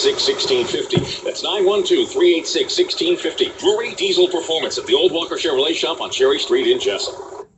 386-1650. That's 912-386-1650. Drury Diesel Performance at the Old Walker Chevrolet shop on Cherry Street in Jessup.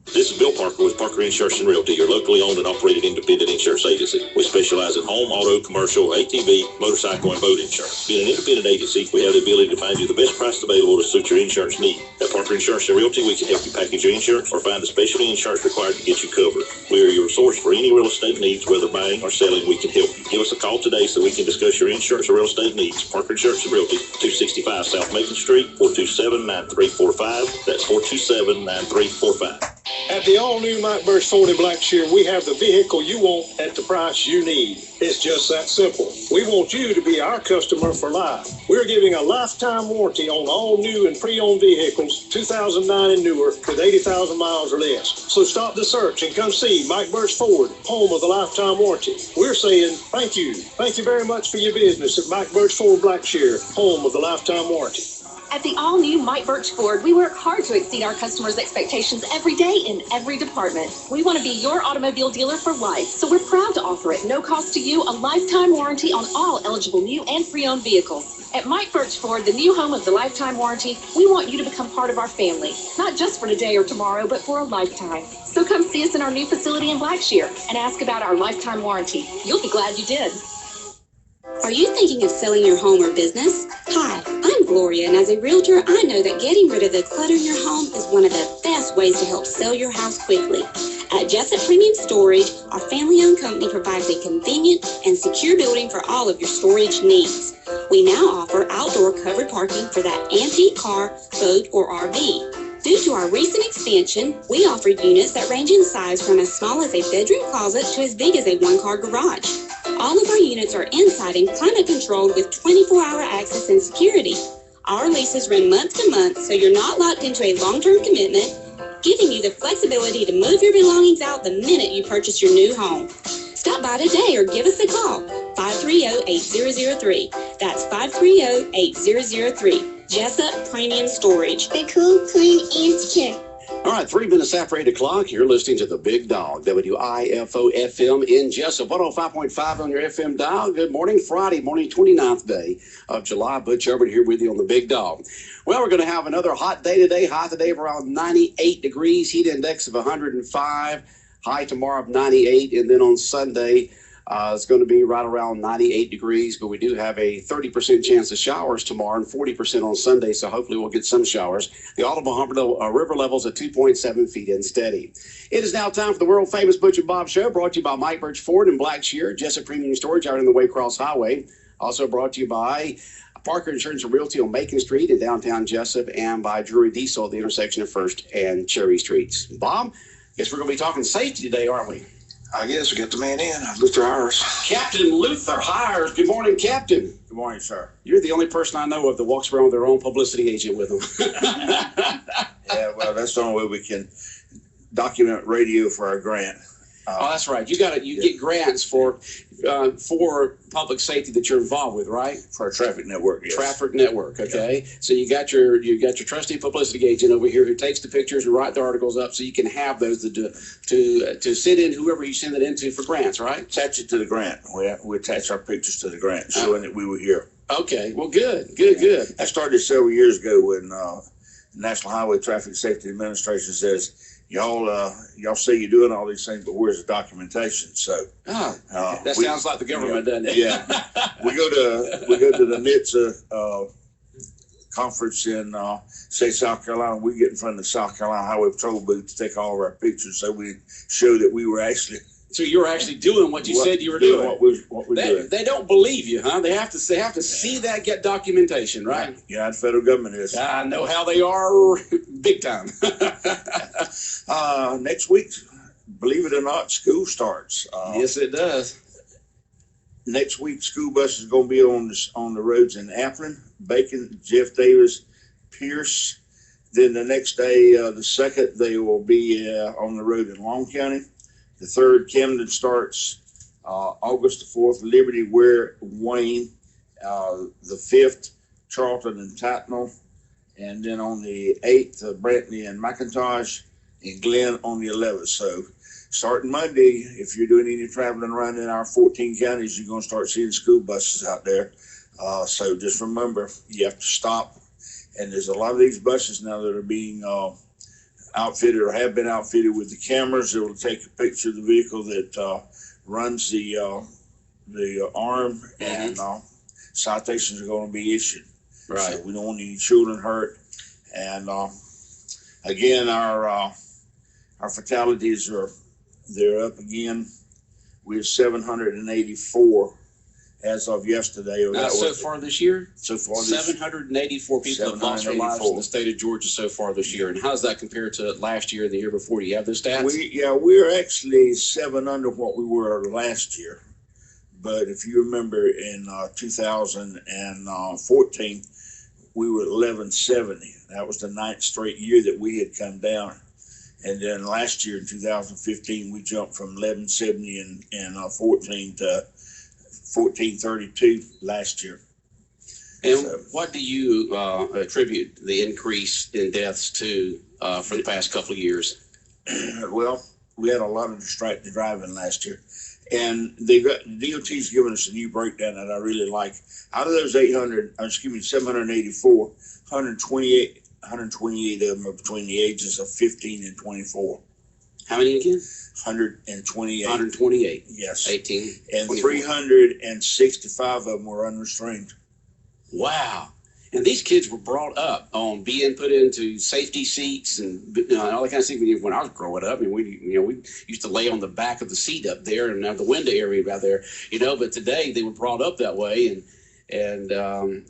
This is Bill Parker with Parker Insurance and Realty, your locally owned and operated independent insurance agency. We specialize in home, auto, commercial, ATV, motorcycle, and boat insurance. Being an independent agency, we have the ability to find you the best price available to suit your insurance need. At Parker Insurance and Realty, we can help you package your insurance or find the specialty insurance required to get you covered. We are your source for any real estate needs, whether buying or selling. We can help you. Give us a call today so we can discuss your insurance or real estate needs. Parker Insurance and Realty, 265 South Macon Street, 427-9345. That's 427-9345. At the all-new Mike Butch Ford in Blackshear, we have the vehicle you want at the price you need. It's just that simple. We want you to be our customer for life. We're giving a lifetime warranty on all new and pre-owned vehicles, 2009 and newer, with 80,000 miles or less. So stop the search and come see Mike Butch Ford, home of the lifetime warranty. We're saying thank you. Thank you very much for your business at Mike Butch Ford Blackshear, home of the lifetime warranty. At the all-new Mike Butch Ford, we work hard to exceed our customers' expectations every day in every department. We want to be your automobile dealer for life, so we're proud to offer at no cost to you a lifetime warranty on all eligible new and pre-owned vehicles. At Mike Butch Ford, the new home of the lifetime warranty, we want you to become part of our family, not just for today or tomorrow, but for a lifetime. So come see us in our new facility in Blackshear and ask about our lifetime warranty. You'll be glad you did. Are you thinking of selling your home or business? Hi, I'm Gloria, and as a realtor, I know that getting rid of the clutter in your home is one of the best ways to help sell your house quickly. At Jessup Premium Storage, our family-owned company provides a convenient and secure building for all of your storage needs. We now offer outdoor covered parking for that antique car, boat, or RV. Due to our recent expansion, we offer units that range in size from as small as a bedroom closet to as big as a one-car garage. All of our units are inside and climate controlled with 24-hour access and security. Our leases run month to month, so you're not locked into a long-term commitment, giving you the flexibility to move your belongings out the minute you purchase your new home. Stop by today or give us a call, 530-8003. That's 530-8003. Jessup Premium Storage. The cool, clean, and secure. All right, 3 minutes after 8 o'clock, you're listening to The Big Dog, WIFO-FM in Jessup, 105.5 on your FM dial. Good morning, Friday morning, 29th day of July. Butch Hubbard here with you on The Big Dog. Well, we're going to have another hot day today, high today of around 98 degrees, heat index of 105, high tomorrow of 98, and then on Sunday, it's going to be right around 98 degrees, but we do have a 30% chance of showers tomorrow and 40% on Sunday, so hopefully we'll get some showers. The Audible River levels at 2.7 feet and steady. It is now time for the world-famous Butch and Bob Show, brought to you by Mike Butch Ford in Blackshear, Jessup Premium Storage out in the Waycross Highway. Also brought to you by Parker Insurance and Realty on Macon Street in downtown Jessup, and by Drury Diesel at the intersection of 1st and Cherry Streets. Bob, guess we're going to be talking safety today, aren't we? I guess we got the man in, Luther Hires. Captain Luther Hires. Good morning, Captain. Good morning, sir. You're the only person I know of that walks around with their own publicity agent with them. Yeah, well, that's the only way we can document radio for our grant. Oh, that's right. You get grants for public safety that you're involved with, right? For our traffic network, yes. Traffic network, okay. Yeah. So you got your trusty publicity agent over here who takes the pictures and write the articles up, so you can have those to send in whoever you send it into for grants, right? Attach it to the grant. We attach our pictures to the grant, showing that we were here. Okay. Well, good. Good. I started several years ago when the National Highway Traffic Safety Administration says, y'all say you're doing all these things, but where's the documentation? So that sounds like the government, doesn't it? Yeah. we go to the NHTSA conference in say South Carolina. We get in front of the South Carolina Highway Patrol booth to take all of our pictures, so we show that we were actually. So you were actually doing what you said you were doing. What we're doing. They don't believe you, huh? They have to see that, get documentation, right? Yeah, the federal government is. I know how they are, big time. Next week, believe it or not, school starts. Yes, it does. Next week, school buses are going to be on the roads in Applin, Bacon, Jeff Davis, Pierce. Then the next day, the 2nd, they will be on the road in Long County. The 3rd, Camden starts August the 4th, Liberty, Ware, Wayne. The 5th, Charlton and Tatnall. And then on the 8th, Brantley and McIntosh, and Glenn on the 11th. So starting Monday, if you're doing any traveling around in our 14 counties, you're going to start seeing school buses out there. So just remember, you have to stop. And there's a lot of these buses now that are being outfitted or have been outfitted with the cameras that will take a picture of the vehicle that runs the arm, and citations are going to be issued. Right. So we don't want any children hurt. And again, our fatalities they're up again. We have 784 as of yesterday. So far this year? So far, 784 people have lost their lives in the state of Georgia so far this year. And how does that compare to last year and the year before? Do you have those stats? We're actually 7 under what we were last year. But if you remember in 2014, we were at 1170. That was the 9th straight year that we had come down. And then last year in 2015, we jumped from 1170 and 14 to 1432 last year. And what do you attribute the increase in deaths to for the past couple of years? Well, we had a lot of distracted driving last year. And DOT's given us a new breakdown that I really like. Out of those 784, 128 of them are between the ages of 15 and 24. How many again? 128. 128. Yes. 18. And 24. 365 of them were unrestrained. Wow. And these kids were brought up on being put into safety seats and all that kind of stuff. When I was growing up, we used to lay on the back of the seat up there and have the window area out there, But today they were brought up that way, and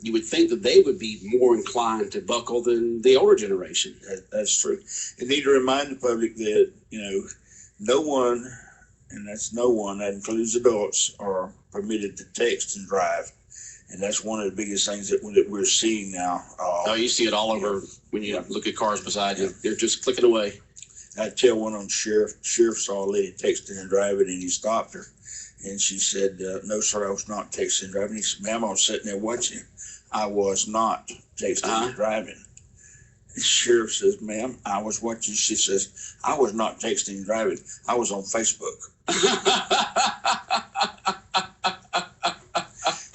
you would think that they would be more inclined to buckle than the older generation. That's true. You need to remind the public that no one, and that's no one, that includes adults, are permitted to text and drive. And that's one of the biggest things that we're seeing now. You see it all over when you look at cars beside you. They're just clicking away. I tell one of them, Sheriff saw a lady texting and driving, and he stopped her. And she said, no, sir, I was not texting and driving. He said, ma'am, I was sitting there watching you. I was not texting and driving. The sheriff says, ma'am, I was watching. She says, I was not texting and driving. I was on Facebook.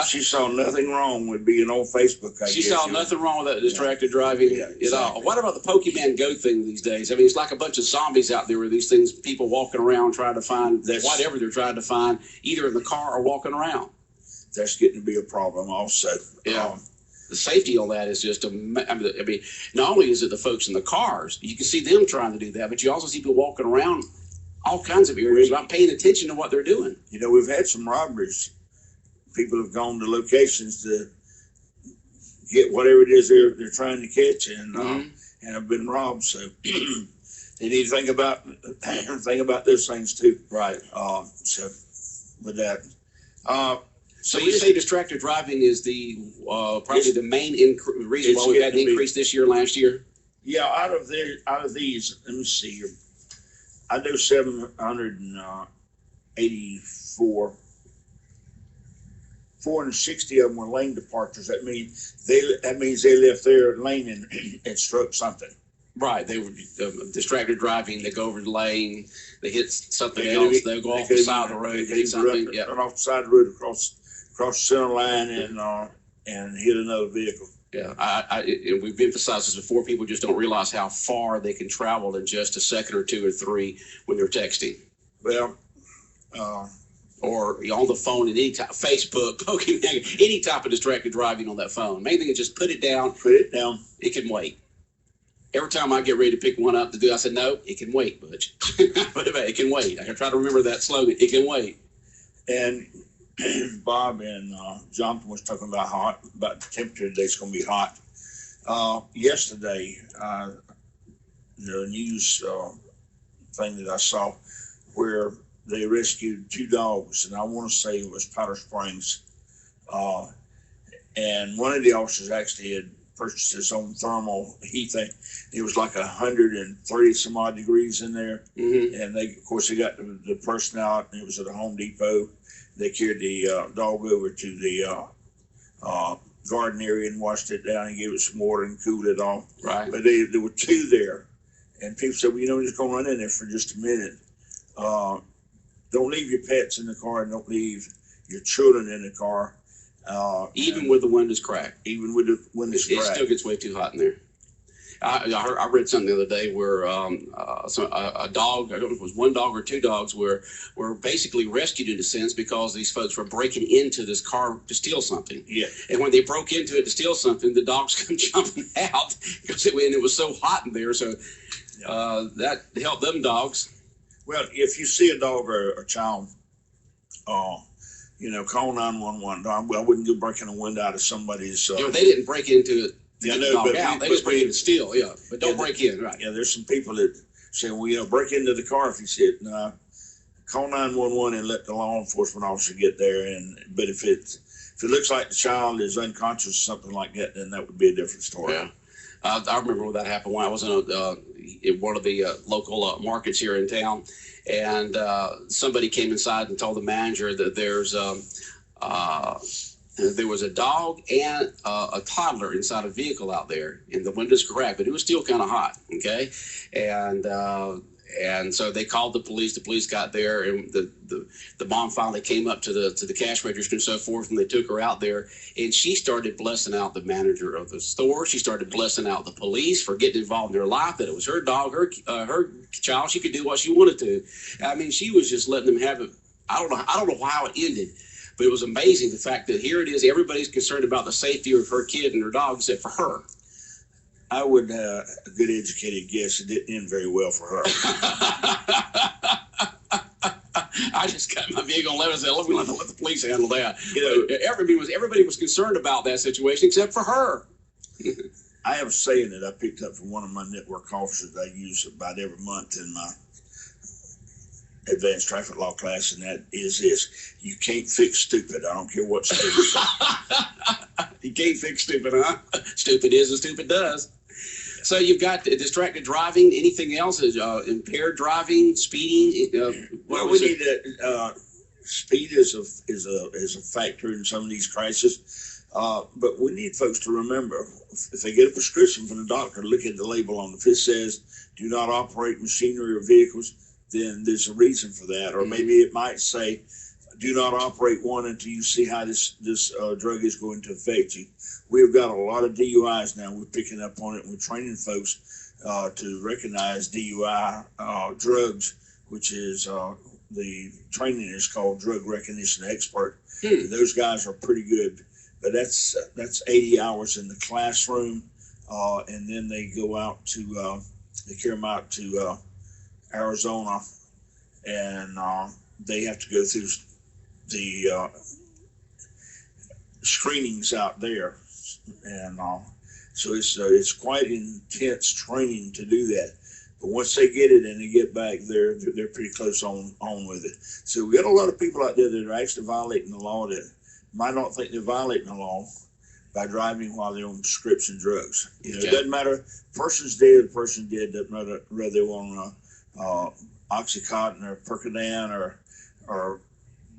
She saw nothing wrong with being on Facebook. She saw nothing wrong with that distracted driving at all. What about the Pokemon Go thing these days? I mean, it's like a bunch of zombies out there with these things, people walking around trying to find whatever they're trying to find, either in the car or walking around. That's getting to be a problem also. Yeah. The safety on that is just, not only is it the folks in the cars, you can see them trying to do that, but you also see people walking around all kinds of areas not paying attention to what they're doing. We've had some robberies. People have gone to locations to get whatever it is they're trying to catch, and have been robbed. So they need to think about those things too. Right. So with that. So you say distracted driving is the probably the main reason why we've had an increase this year and last year? Yeah, out of these, let me see here. I know 784. 460 of them were lane departures. That means they left their lane and struck something. Right. They were distracted driving. They go over the lane. They hit something else. They go off the side of the road. Hit something. Run off the side of the road across the center line and hit another vehicle. Yeah, and we've emphasized this before. People just don't realize how far they can travel in just a second or two or three when they're texting. Well. Or on the phone at any time, Facebook, Pokemon, any type of distracted driving on that phone. Main thing is just put it down. Put it down. It can wait. Every time I get ready to pick one up to do, I said, no, it can wait, Butch. It can wait. I can try to remember that slogan. It can wait. And Bob and Jonathan was talking about the temperature today. It's going to be hot. Yesterday, the news thing that I saw where they rescued 2 dogs, and I want to say it was Powder Springs. And one of the officers actually had purchased his own thermal heat thing. It was like 130 some odd degrees in there. Mm-hmm. And they got the person out, and it was at a Home Depot. They carried the dog over to the garden area and washed it down and gave it some water and cooled it off. Right. But there were 2 there, and people said, well, we're just going to run in there for just a minute. Don't leave your pets in the car, and don't leave your children in the car. Even with the windows cracked. Even with the windows It cracked. still gets way too hot in there. I read something the other day where a dog, I don't know if it was one dog or two dogs, were basically rescued in a sense because these folks were breaking into this car to steal something. Yeah. And when they broke into it to steal something, the dogs come jumping out because it was so hot in there. So that helped them dogs. Well, if you see a dog or a child, call 911. I wouldn't go breaking a window out of somebody's. They didn't break into it. Yeah, They just break in to steal, yeah. But don't break in, right? Yeah, there's some people that say, well, break into the car if you see it. No, call 911 and let the law enforcement officer get there. But if it looks like the child is unconscious or something like that, then that would be a different story. Yeah. I remember when that happened when I was in one of the local markets here in town, and somebody came inside and told the manager that there was a dog and a toddler inside a vehicle out there, and the windows cracked, but it was still kind of hot. Okay, and so they called the police. The police got there, and the mom finally came up to the cash register and so forth, and they took her out there, and she started blessing out the manager of the store. She started blessing out the police for getting involved in their life. That it was her dog, her child. She could do what she wanted to. I mean, she was just letting them have it. I don't know how it ended. But it was amazing the fact that here it is, everybody's concerned about the safety of her kid and her dog except for her. I would, a good educated guess, it didn't end very well for her. I just got my vehicle and let the police handle that. Everybody was concerned about that situation except for her. I have a saying that I picked up from one of my network officers that I use about every month in my advanced traffic law class, and that is this: you can't fix stupid. I don't care what stupid says. You can't fix stupid, huh? Stupid is and stupid does. So you've got distracted driving. Anything else? Impaired driving, speeding. Well, we need to. Speed is a factor in some of these crises, but we need folks to remember if they get a prescription from the doctor, look at the label on it. If it says "Do not operate machinery or vehicles," then there's a reason for that. Or maybe it might say, do not operate one until you see how this drug is going to affect you. We've got a lot of DUIs now. We're picking up on it. We're training folks to recognize DUI drugs, which is the training is called drug recognition expert. Those guys are pretty good. But that's 80 hours in the classroom. And then they go out to, they carry them out to Arizona, and they have to go through the screenings out there, and so it's quite intense training to do that. But once they get it and they get back, they're pretty close on with it. So we got a lot of people out there that are actually violating the law that might not think they're violating the law by driving while they're on prescription drugs. It doesn't matter. Person's dead. Person's dead. Doesn't matter whether they want Oxycontin or Percodan or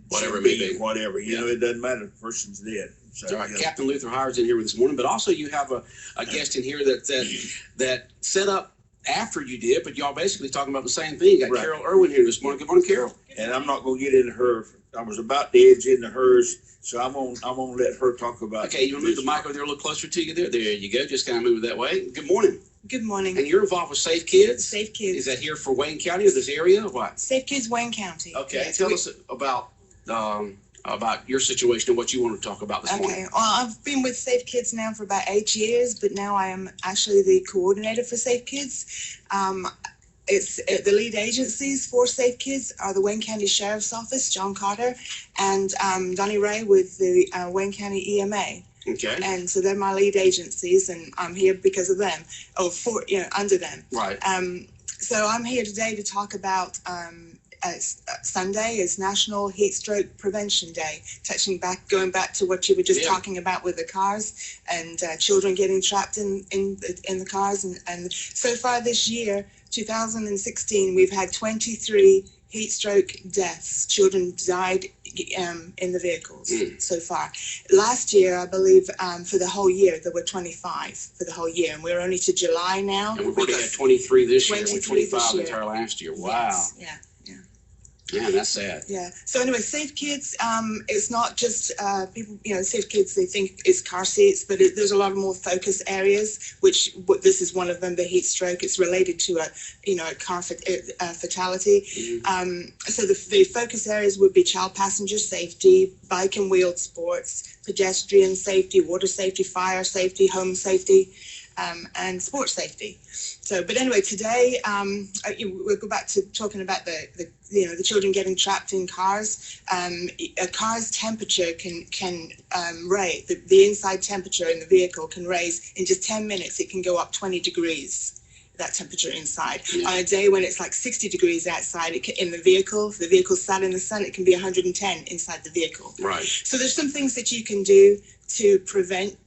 whatever it may be. Whatever. It doesn't matter. The person's dead. So, all right, Captain Luther Hires in here this morning, but also you have a guest in here that set up after you did, but y'all basically talking about the same thing. You got Carol Irwin here this morning. Good morning, Carol. And I'm not going to get into her. I was about to edge into hers, so I'm gonna let her talk about. Okay, you want to move the mic over there a little closer to you there? There you go. Just kind of move it that way. Good morning. Good morning. And you're involved with Safe Kids? Safe Kids. Is that here for Wayne County or this area or what? Safe Kids, Wayne County. Okay, yes, tell us about your situation and what you want to talk about this morning. Okay, well, I've been with Safe Kids now for about 8 years, but now I am actually the coordinator for Safe Kids. It's the lead agencies for Safe Kids are the Wayne County Sheriff's Office, John Carter, and Donnie Ray with the Wayne County EMA. Okay. And so they're my lead agencies, and I'm here because of them, or under them. Right. So I'm here today to talk about Sunday is National Heat Stroke Prevention Day, going back to what you were just talking about with the cars and children getting trapped in the cars. And so far this year, 2016, we've had 23 heat stroke deaths. Children died in the vehicles so far. Last year, I believe, for the whole year, there were 25 for the whole year, and we're only to July now. And we've already had 23 this year, with 25 the entire last year. Wow. Yes. Yeah. Man, that's sad. Yeah. So anyway, Safe Kids, it's not just people, Safe Kids, they think it's car seats, but there's a lot of more focus areas, this is one of them, the heat stroke. It's related to a car fatality. So the focus areas would be child passenger safety, bike and wheeled sports, pedestrian safety, water safety, fire safety, home safety, and sports safety. So, but anyway, today we'll go back to talking about the children getting trapped in cars. A car's temperature can raise, the inside temperature in the vehicle can raise in just 10 minutes. It can go up 20 degrees, that temperature inside. On a day when it's like 60 degrees outside, in the vehicle sat in the sun, it can be 110 inside the vehicle. Right. So there's some things that you can do to prevent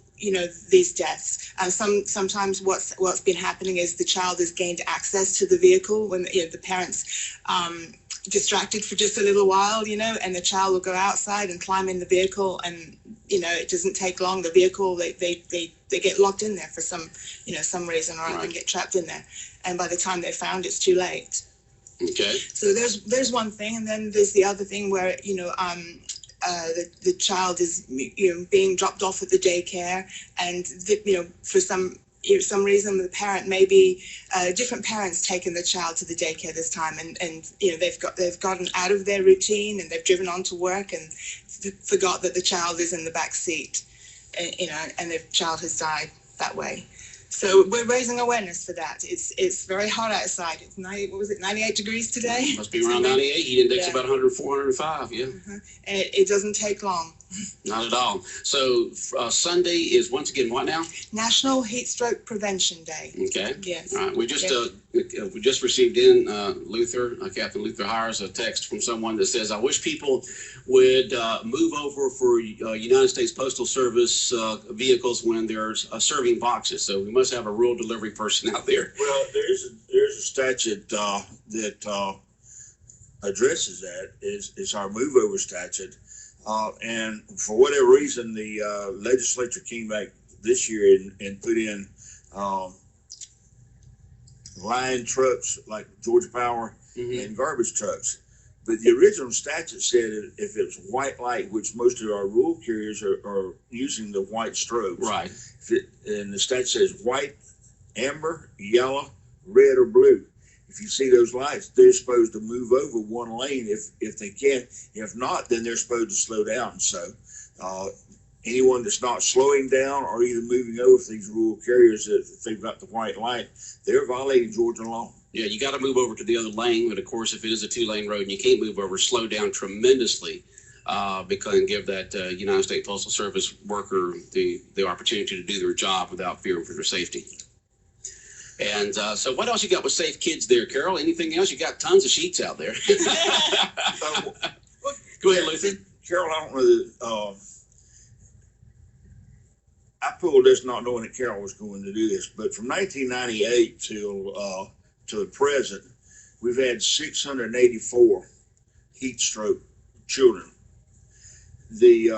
these deaths. Sometimes what's been happening is the child has gained access to the vehicle when the parents distracted for just a little while, and the child will go outside and climb in the vehicle, and it doesn't take long. The vehicle they get locked in there for some reason or other and get trapped in there, and by the time they're found, it's too late. Okay. So there's one thing, and then there's the other thing where the child is being dropped off at the daycare, and for some reason the parent, maybe different parents taking the child to the daycare this time, and they've gotten out of their routine, and they've driven on to work and forgot that the child is in the back seat, and the child has died that way. So we're raising awareness for that. It's very hot outside. It's 98 degrees today? Must be around 98. Heat index about 104, 105, yeah. And it doesn't take long. Not at all. So Sunday is once again what now? National Heat Stroke Prevention Day. Okay. Yes. All right. We just received in Captain Luther Hires a text from someone that says, I wish people would move over for United States Postal Service vehicles when they're serving boxes. So we must have a rural delivery person out there. Well, there's a statute that addresses that. Is our move over statute. And for whatever reason, the legislature came back this year and put in line trucks like Georgia Power and garbage trucks. But the original statute said if it's white light, which most of our rural carriers are using the white strobes. Right. And the statute says white, amber, yellow, red, or blue. If you see those lights, they're supposed to move over one lane if they can. If not, then they're supposed to slow down. So anyone that's not slowing down or either moving over for these rural carriers, if they've got the white light, they're violating Georgia law. Yeah, you got to move over to the other lane. But of course, if it is a 2-lane road and you can't move over, slow down tremendously and give that United States Postal Service worker the opportunity to do their job without fearing for their safety. And so what else you got with Safe Kids there, Carol? Anything else? You got tons of sheets out there. Go ahead, Luther. Carol, I don't know. I pulled this not knowing that Carol was going to do this, but from 1998 till to the present, we've had 684 heat stroke children. The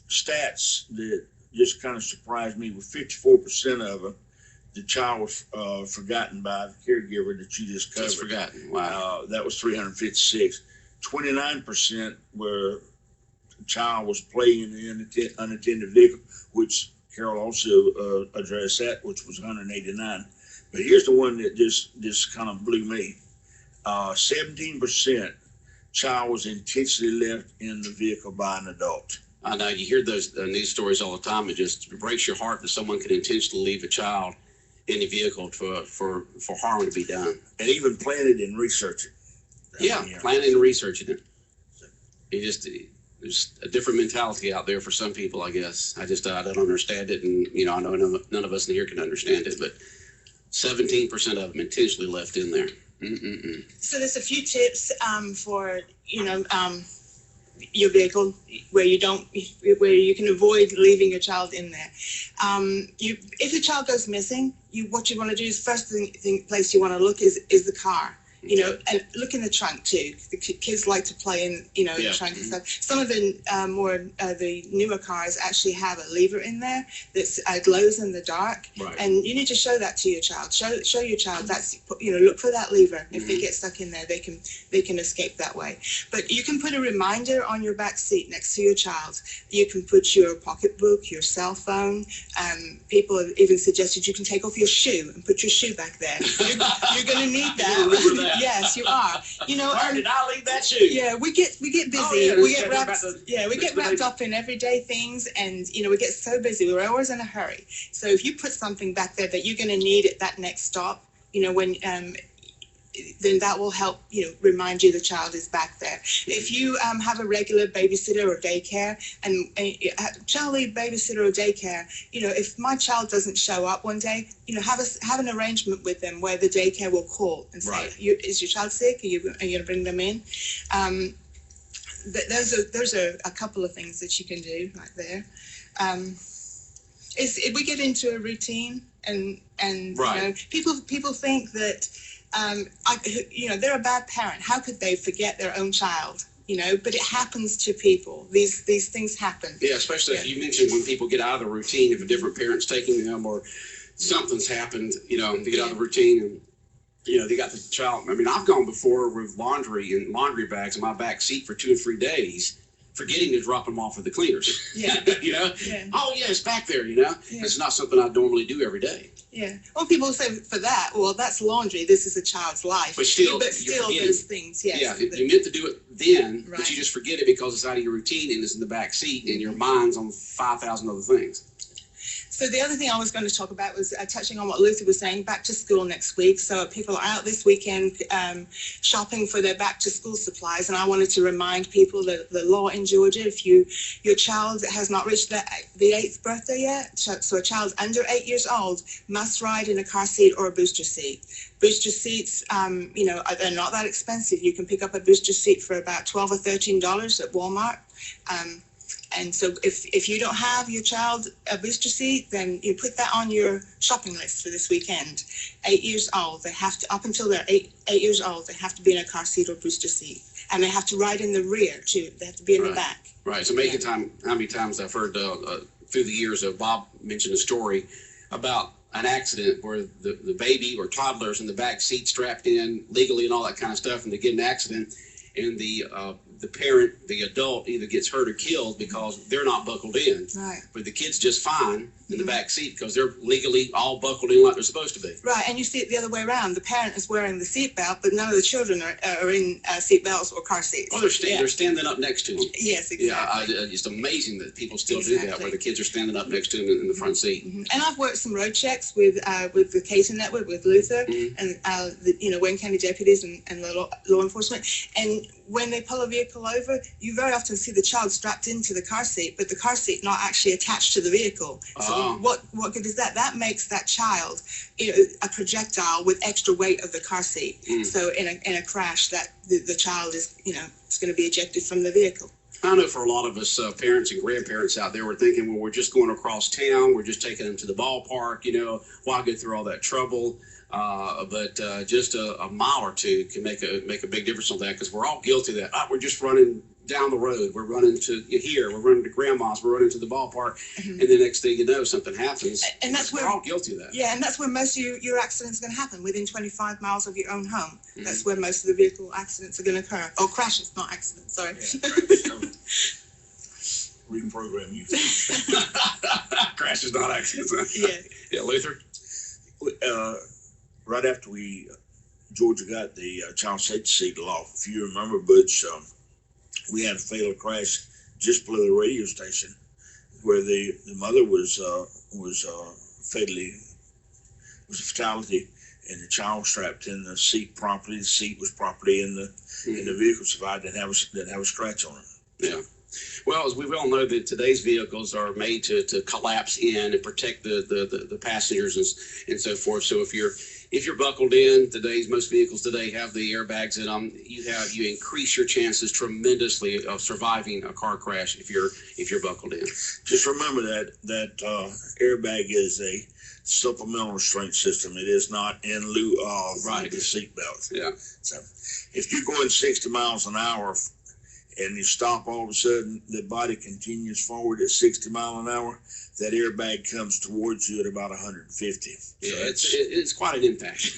stats that just kind of surprised me were 54% of them. The child was forgotten by the caregiver that you just covered. Just forgotten. Wow. That was 356. 29% where the child was playing in the unattended vehicle, which Carol also addressed that, which was 189. But here's the one that just kind of blew me. 17% child was intentionally left in the vehicle by an adult. I know you hear those news stories all the time. It just breaks your heart that someone could intentionally leave a child in the vehicle for harm to be done. And even planning and researching. Planning and researching it. There's a different mentality out there for some people, I guess. I don't understand it, and I know none of us in here can understand it, but 17% of them intentionally left in there. So there's a few tips for your vehicle where you can avoid leaving your child in there. If your child goes missing, what you want to do is first place you want to look is the car. You know, and look in the trunk too. The kids like to play in, you know, in the trunk and stuff. Some of the the newer cars actually have a lever in there that glows in the dark, and you need to show that to your child. Show your child that's, you know, look for that lever. If they get stuck in there, they can escape that way. But you can put a reminder on your back seat next to your child. You can put your pocketbook, your cell phone. People have even suggested you can take off your shoe and put your shoe back there. You're going to need that. Yes, you are. You know, where did I leave that shoe? Yeah, we get busy. We get wrapped up in everyday things, and you know, we get so busy. We're always in a hurry. So if you put something back there that you're going to need at that next stop, you know, when then that will help, you know, remind you the child is back there. If you have a regular babysitter or daycare, and child leave babysitter or daycare, you know, if my child doesn't show up one day, you know, have an arrangement with them where the daycare will call and say, is your child sick? Are you going to bring them in? Those are a couple of things that you can do right there. If we get into a routine, and you know, people think that you know, they're a bad parent. How could they forget their own child? You know, but it happens to people. These things happen. Yeah, especially if you mentioned when people get out of the routine, if a different parent's taking them or something's happened, you know, they get out of the routine and, you know, they got the child. I mean, I've gone before with laundry and laundry bags in my back seat for 2 or 3 days, forgetting to drop them off with the cleaners. Yeah. You know? Yeah. Oh, yeah, it's back there, you know? Yeah. It's not something I normally do every day. Yeah. Well, people say for that, well, that's laundry. This is a child's life. But still those things, yes. Yeah, you meant to do it then, but you just forget it because it's out of your routine and it's in the back seat and your mind's on 5,000 other things. So the other thing I was going to talk about was touching on what Luther was saying, back to school next week. So people are out this weekend shopping for their back to school supplies. And I wanted to remind people that the law in Georgia, if your child has not reached the 8th birthday yet, so a child under 8 years old must ride in a car seat or a booster seat. Booster seats, you know, they're not that expensive. You can pick up a booster seat for about $12 or $13 at Walmart. And so if you don't have your child a booster seat, then you put that on your shopping list for this weekend. 8 years old, they have to, up until they're 8 years old, they have to be in a car seat or booster seat. And they have to ride in the rear too. They have to be in the back. Right. So how many times I've heard through the years of Bob mentioned a story about an accident where the baby or toddler's in the back seat strapped in legally and all that kind of stuff, and they get an accident, and the parent, the adult, either gets hurt or killed because they're not buckled in. Right. But the kid's just fine in the back seat because they're legally all buckled in like they're supposed to be. Right, and you see it the other way around. The parent is wearing the seatbelt, but none of the children are in seatbelts or car seats. Well, they're standing up next to them. Yes, exactly. Yeah, it's amazing that people still do that, where the kids are standing up next to them in the front seat. And I've worked some road checks with the Cater Network, with Luther, and you know, Wayne County deputies and law enforcement. And when they pull a vehicle over, you very often see the child strapped into the car seat, but the car seat not actually attached to the vehicle. So what good is that? That makes that child, you know, a projectile with extra weight of the car seat. So in a crash, that the child is, you know, it's going to be ejected from the vehicle. I know for a lot of us parents and grandparents out there, we're thinking, well, we're just going across town, we're just taking them to the ballpark, you know, why go through all that trouble? But just a mile or two can make a big difference on that, because we're all guilty of that. We're just running down the road, we're running to here, we're running to grandma's, we're running to the ballpark, and the next thing you know, something happens. And that's where we're all guilty of that. Yeah, and that's where most of your accidents are going to happen, within 25 miles of your own home. That's where most of the vehicle accidents are going to occur. Oh, crashes, not accidents. Sorry. Reprogram you. Crashes, not accidents. Yeah, Luther. Right after Georgia got the child safety seat law, if you remember, Butch, we had a fatal crash just below the radio station where the mother was a fatality, and the child strapped in the seat properly. The seat was properly in the vehicle, survived, didn't have a scratch on it. Yeah. Well, as we all know, that today's vehicles are made to collapse in and protect the passengers and so forth. So if if you're buckled in, most vehicles today have the airbags in them. You increase your chances tremendously of surviving a car crash if you're buckled in. Just remember that airbag is a supplemental restraint system. It is not in lieu of the seatbelt. Yeah. So if you're going 60 miles an hour and you stop, all of a sudden the body continues forward at 60 miles an hour, that airbag comes towards you at about 150. Yeah, so it's quite an impact.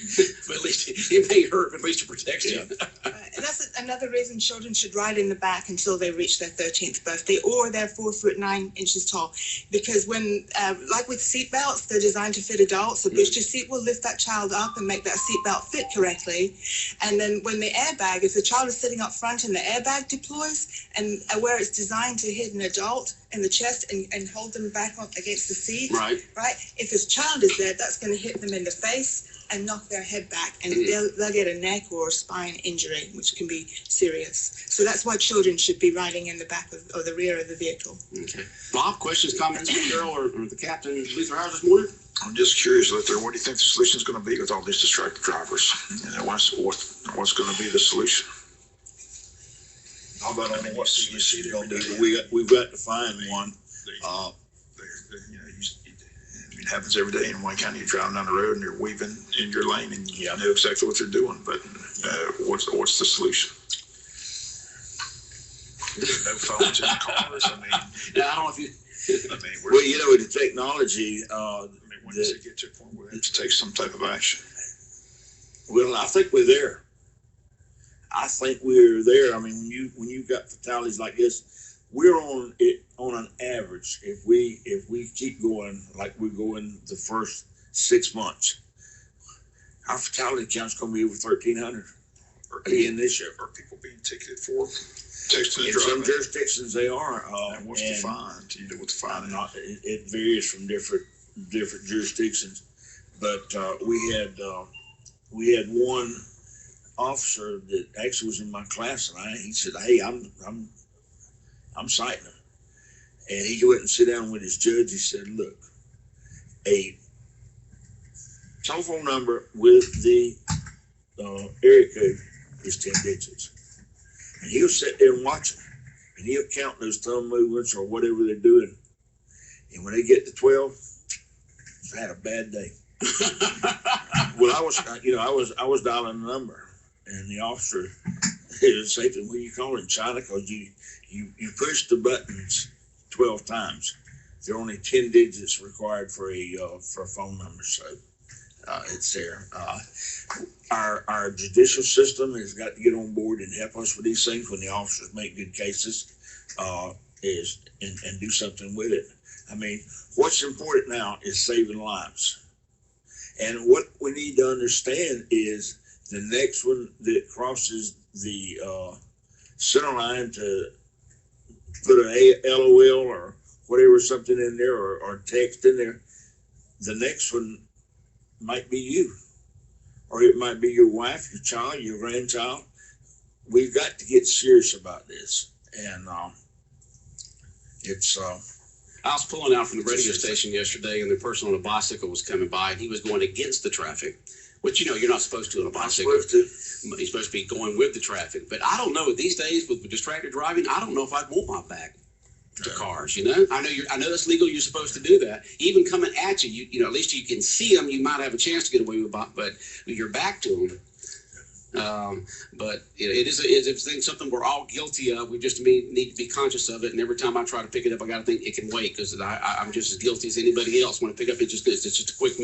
But at least it may hurt, but at least it protects you. And that's another reason children should ride in the back until they reach their 13th birthday, or they're 4'9" tall. Because when, like with seatbelts, they're designed to fit adults. The booster seat will lift that child up and make that seatbelt fit correctly. And then when the airbag, if the child is sitting up front and the airbag deploys, and where it's designed to hit an adult in the chest and hold them back up against the seat, right? If this child is there, that's going to hit them in the face and knock their head back, and they'll get a neck or spine injury, which can be serious. So that's why children should be riding in the back or the rear of the vehicle. Okay. Bob, questions, comments from Carol or the captain, Luther Howard this morning? I'm just curious, Luther, what do you think the solution is going to be with all these distracted drivers? And what's going to be the solution? How about on what CDC going to do? We've got to find one. It happens every day in Wayne County. You're driving down the road and you're weaving in your lane and you know exactly what they're doing. But what's the solution? No phones in the cars. I mean, I don't know if you. Well, you know, with the technology, when does it get to a point where they have to take some type of action? Well, I think we're there. I mean, when you've got fatalities like this, we're on it on an average. If we keep going like we're going the first 6 months, our fatality count's going to be over 1,300 again this year. Are people being ticketed for texting and in driving? some jurisdictions they are. And what's the fine? Do you know what the fine is? It varies from different jurisdictions, but we had one officer that actually was in my class, and he said, "Hey, I'm citing him," and he went and sit down with his judge. He said, "Look, a telephone number with the area code is 10 digits, and he'll sit there and watch them, and he'll count those thumb movements or whatever they're doing, and when they get to 12, I had a bad day." Well, I was dialing a number. And the officer would say to me, "What are you calling China? Because you push the buttons 12 times. There are only 10 digits required for a phone number, so it's there." Our judicial system has got to get on board and help us with these things when the officers make good cases, and do something with it. I mean, what's important now is saving lives, and what we need to understand is the next one that crosses the center line to put an LOL or whatever, something in there, or text in there, the next one might be you, or it might be your wife, your child, your grandchild. We've got to get serious about this, and it's. I was pulling out from the radio station yesterday, and the person on a bicycle was coming by, and he was going against the traffic. Which, you're not supposed to on a bicycle. You're supposed to be going with the traffic. But I don't know, these days with distracted driving, I don't know if I'd want my back to cars, I know that's legal, you're supposed to do that. Even coming at you, at least you can see them, you might have a chance to get away with it, but you're back to them. But it's something we're all guilty of. We just need to be conscious of it. And every time I try to pick it up, I got to think it can wait, because I'm just as guilty as anybody else. When I pick up, it's just a quick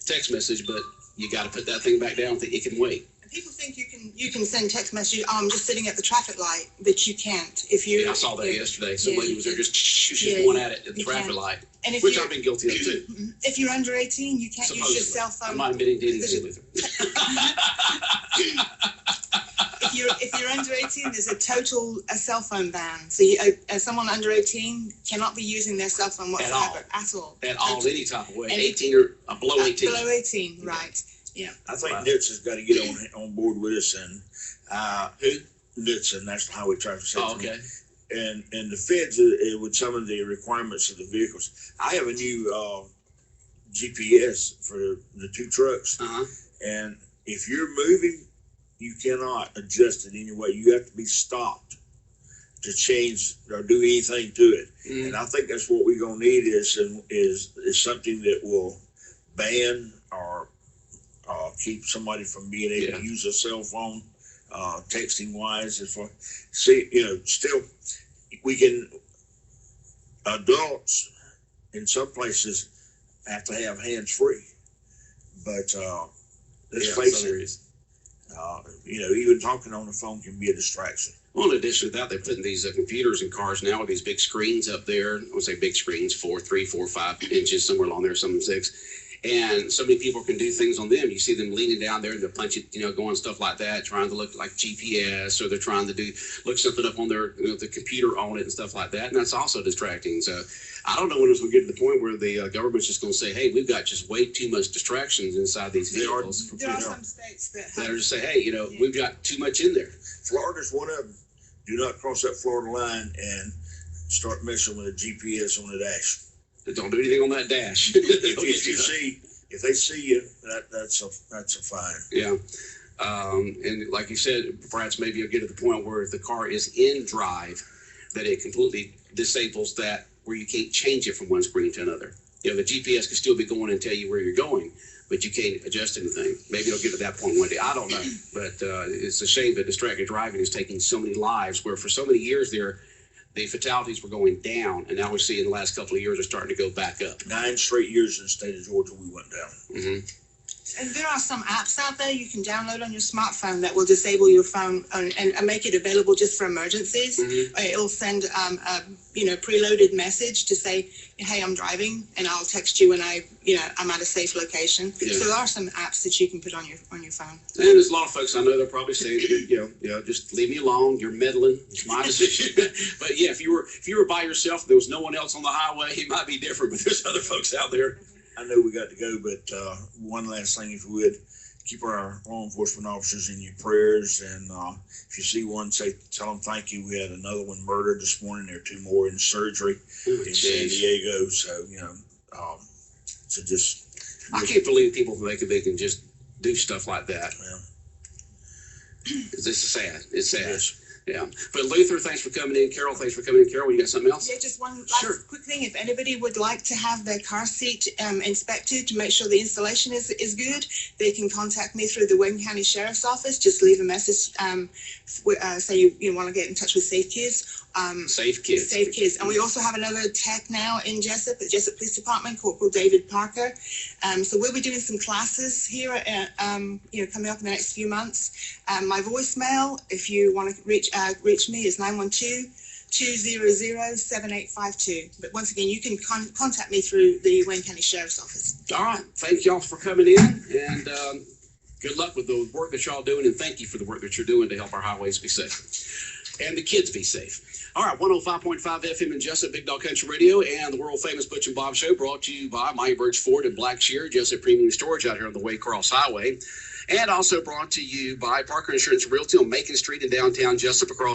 text message, but you got to put that thing back down and think it can wait. And people think you can send text messages. I'm just sitting at the traffic light, but you can't. If you, I saw that yesterday. Some lady was there just going at it at the traffic light, and which I've been guilty of too. If you're under 18, you can't use your cell phone. I'm not admitting to anything with it. If you're under 18, there's a cell phone ban. So someone under 18 cannot be using their cell phone whatsoever at all. At all, any type of way. 18 or below 18. Below 18, right? Yeah. I think NHTSA has got to get on board with us, and NHTSA, National Highway Traffic Safety. Oh, okay. And the feds with some of the requirements of the vehicles. I have a new GPS for the two trucks. And if you're moving, you cannot adjust it anyway. You have to be stopped to change or do anything to it. And I think that's what we're gonna need is something that will ban or keep somebody from being able to use a cell phone, texting wise. Still we can. Adults in some places have to have hands free, but let's face it. Even talking on the phone can be a distraction. Well, in addition to that, they're putting these computers in cars now with these big screens up there. I would say big screens, 3, 4, 5 inches, somewhere along there, some 6. And so many people can do things on them. You see them leaning down there and they're punching, going stuff like that, trying to look like GPS, or they're trying to look something up on their, the computer on it and stuff like that. And that's also distracting. So I don't know when it's going to get to the point where the government's just going to say, hey, we've got just way too much distractions inside these vehicles. There are some states that are just say, hey, we've got too much in there. Florida's one of them. Do not cross that Florida line and start messing with a GPS on the dash. Don't do anything on that dash. If they see you, that's a fine. Yeah. And like you said, perhaps maybe you'll get to the point where if the car is in drive, that it completely disables that where you can't change it from one screen to another. The GPS can still be going and tell you where you're going, but you can't adjust anything. Maybe it'll get to that point one day. I don't know. But it's a shame that distracted driving is taking so many lives, where for so many years there, the fatalities were going down, and now we see in the last couple of years are starting to go back up. 9 straight years in the state of Georgia, we went down. Mm-hmm. And there are some apps out there you can download on your smartphone that will disable your phone and make it available just for emergencies. Mm-hmm. It'll send a preloaded message to say, hey, I'm driving, and I'll text you when I'm at a safe location. Yeah. So there are some apps that you can put on your phone. And there's a lot of folks I know they're probably saying, just leave me alone. You're meddling. It's my decision. But yeah, if you were by yourself, there was no one else on the highway, it might be different. But there's other folks out there. I know we got to go, but one last thing, if we would, keep our law enforcement officers in your prayers. And if you see one, tell them thank you. We had another one murdered this morning. There are 2 more in surgery in San Diego. So, I can't believe people think they can just do stuff like that. Yeah. This is sad. It's sad. Yes. Yeah. But Luther, thanks for coming in. Carol, thanks for coming in. Carol, you got something else? Yeah, just one last quick thing. If anybody would like to have their car seat inspected to make sure the installation is good, they can contact me through the Wayne County Sheriff's Office. Just leave a message, say you want to get in touch with Safe Kids. Safe Kids. And we also have another tech now in Jessup, at Jessup Police Department, Corporal David Parker. So we'll be doing some classes here, coming up in the next few months. My voicemail, if you want to reach me, is 912-200-7852. But once again, you can contact me through the Wayne County Sheriff's Office. All right. Thank y'all for coming in, and good luck with the work that y'all doing, and thank you for the work that you're doing to help our highways be safe and the kids be safe. All right, 105.5 FM in Jessup, Big Dog Country Radio, and the world-famous Butch and Bob Show, brought to you by Mighty Birch Ford and Blackshear, Jessup Premium Storage out here on the Waycross Highway, and also brought to you by Parker Insurance Realty on Macon Street in downtown Jessup, across